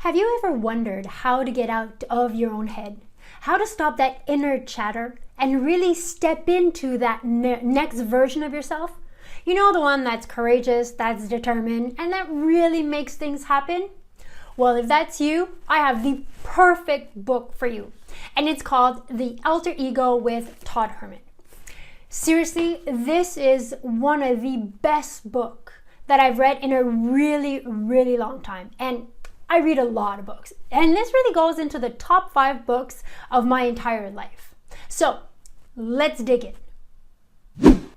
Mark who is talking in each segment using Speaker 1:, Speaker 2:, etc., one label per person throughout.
Speaker 1: Have you ever wondered how to get out of your own head? How to stop that inner chatter and really step into that next version of yourself? You know, the one that's courageous, that's determined, and that really makes things happen? Well, if that's you, I have the perfect book for you. And it's called The Alter Ego with Todd Herman. Seriously, this is one of the best books that I've read in a really, really long time. And I read a lot of books. And this really goes into the top 5 books of my entire life. So, let's dig in.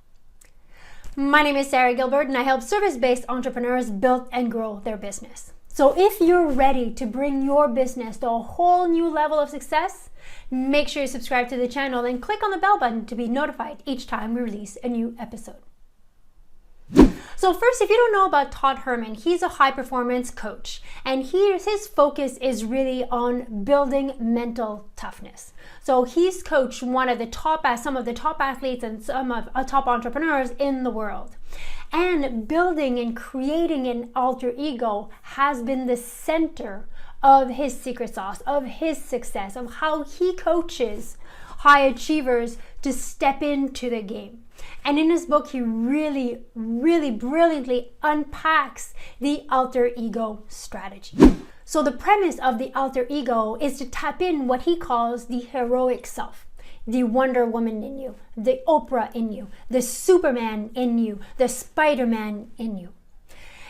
Speaker 1: My name is Sarah Gilbert and I help service-based entrepreneurs build and grow their business. So if you're ready to bring your business to a whole new level of success, make sure you subscribe to the channel and click on the bell button to be notified each time we release a new episode. So first, if you don't know about Todd Herman, he's a high-performance coach, and his focus is really on building mental toughness. So he's coached some of the top athletes and some of top entrepreneurs in the world. And building and creating an alter ego has been the center of his secret sauce, of his success, of how he coaches high achievers to step into the game. And in his book, he really, really brilliantly unpacks the alter ego strategy. So the premise of the alter ego is to tap in what he calls the heroic self, the Wonder Woman in you, the Oprah in you, the Superman in you, the Spider-Man in you.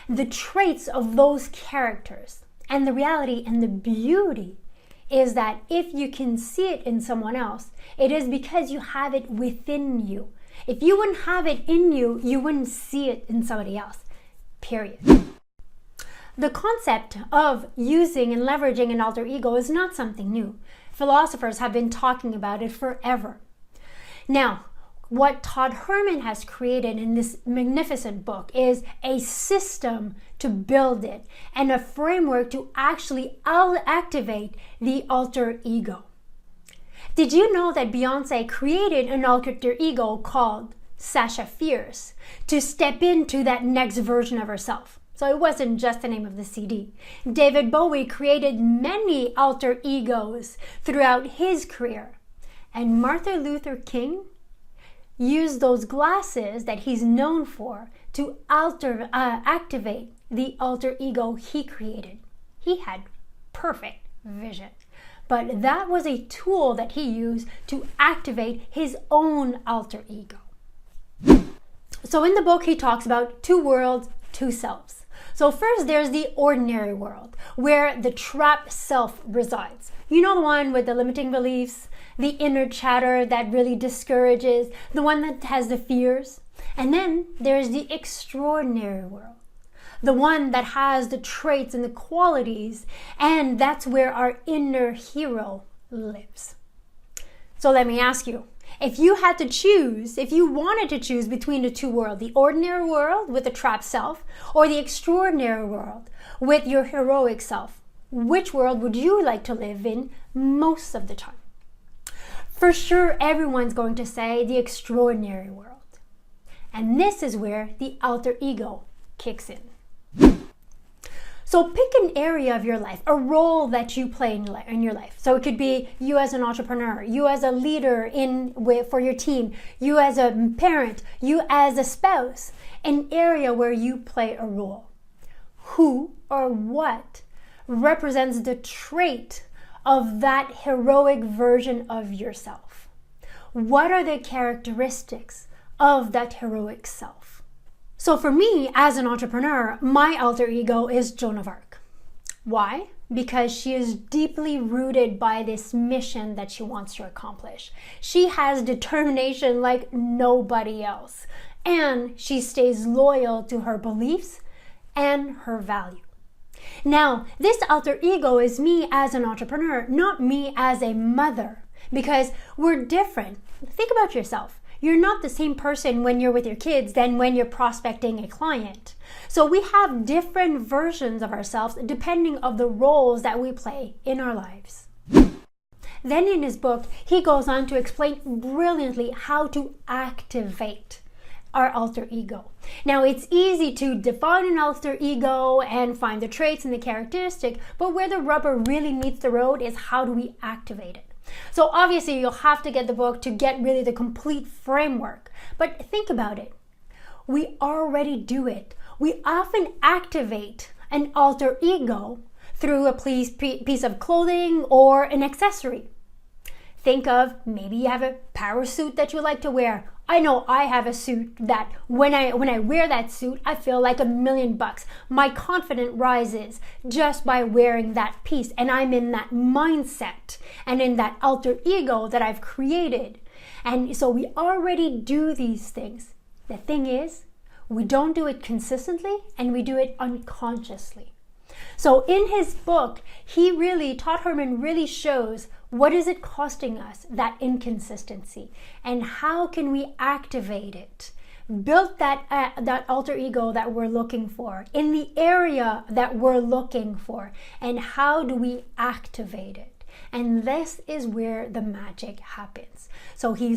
Speaker 1: The traits of those characters and the reality and the beauty is that if you can see it in someone else, it is because you have it within you. If you wouldn't have it in you, you wouldn't see it in somebody else, period. The concept of using and leveraging an alter ego is not something new. Philosophers have been talking about it forever. Now, what Todd Herman has created in this magnificent book is a system to build it and a framework to actually activate the alter ego. Did you know that Beyoncé created an alter ego called Sasha Fierce to step into that next version of herself? So it wasn't just the name of the CD. David Bowie created many alter egos throughout his career. And Martin Luther King used those glasses that he's known for to activate the alter ego he created. He had perfect vision. But that was a tool that he used to activate his own alter ego. So in the book, he talks about 2 worlds, 2 selves. So first, there's the ordinary world, where the trapped self resides. You know, the one with the limiting beliefs, the inner chatter that really discourages, the one that has the fears. And then there's the extraordinary world, the one that has the traits and the qualities, and that's where our inner hero lives. So let me ask you, if you had to choose, if you wanted to choose between the 2 worlds, the ordinary world with the trapped self, or the extraordinary world with your heroic self, which world would you like to live in most of the time? For sure, everyone's going to say the extraordinary world. And this is where the alter ego kicks in. So pick an area of your life, a role that you play in your life. So it could be you as an entrepreneur, you as a leader for your team, you as a parent, you as a spouse, an area where you play a role. Who or what represents the trait of that heroic version of yourself? What are the characteristics of that heroic self? So for me, as an entrepreneur, my alter ego is Joan of Arc. Why? Because she is deeply rooted by this mission that she wants to accomplish. She has determination like nobody else, and she stays loyal to her beliefs and her value. Now, this alter ego is me as an entrepreneur, not me as a mother, because we're different. Think about yourself. You're not the same person when you're with your kids than when you're prospecting a client. So we have different versions of ourselves depending on the roles that we play in our lives. Then in his book, he goes on to explain brilliantly how to activate our alter ego. Now, it's easy to define an alter ego and find the traits and the characteristic, but where the rubber really meets the road is how do we activate it? So obviously you'll have to get the book to get really the complete framework. But think about it. We already do it. We often activate an alter ego through a piece of clothing or an accessory. Think of maybe you have a power suit that you like to wear. I know I have a suit that when I wear that suit, I feel like $1,000,000. My confidence rises just by wearing that piece, and I'm in that mindset and in that alter ego that I've created. And so we already do these things. The thing is, we don't do it consistently and we do it unconsciously. So in his book, Todd Herman really shows what is it costing us, that inconsistency, and how can we activate it? Build that alter ego that we're looking for in the area that we're looking for, and how do we activate it? And this is where the magic happens. So he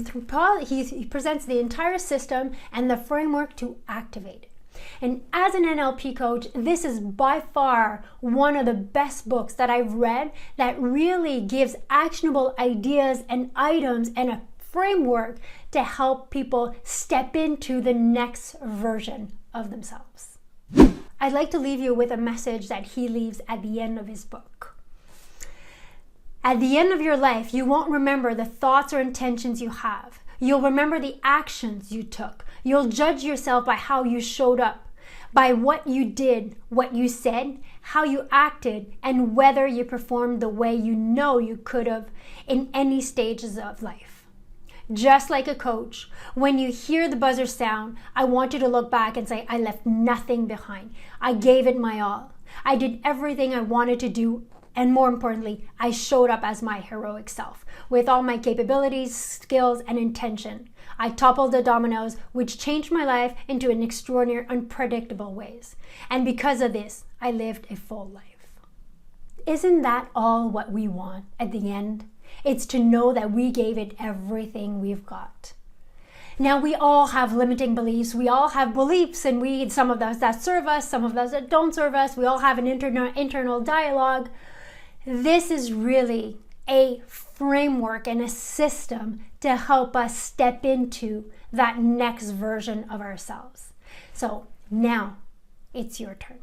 Speaker 1: presents the entire system and the framework to activate it. And as an NLP coach, this is by far one of the best books that I've read that really gives actionable ideas and items and a framework to help people step into the next version of themselves. I'd like to leave you with a message that he leaves at the end of his book. At the end of your life, you won't remember the thoughts or intentions you have. You'll remember the actions you took. You'll judge yourself by how you showed up, by what you did, what you said, how you acted, and whether you performed the way you know you could have in any stages of life. Just like a coach, when you hear the buzzer sound, I want you to look back and say, I left nothing behind. I gave it my all. I did everything I wanted to do. And more importantly, I showed up as my heroic self with all my capabilities, skills, and intention. I toppled the dominoes, which changed my life into an extraordinary, unpredictable ways. And because of this, I lived a full life. Isn't that all what we want at the end? It's to know that we gave it everything we've got. Now, we all have limiting beliefs. We all have beliefs, and some of those that serve us, some of those that don't serve us. We all have an internal dialogue. This is really a framework and a system to help us step into that next version of ourselves. So now it's your turn.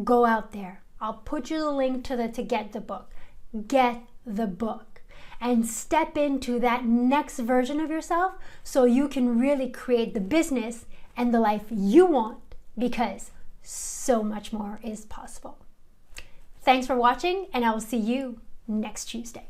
Speaker 1: Go out there. I'll put you the link to get the book. Get the book and step into that next version of yourself so you can really create the business and the life you want, because so much more is possible. Thanks for watching, and I will see you next Tuesday.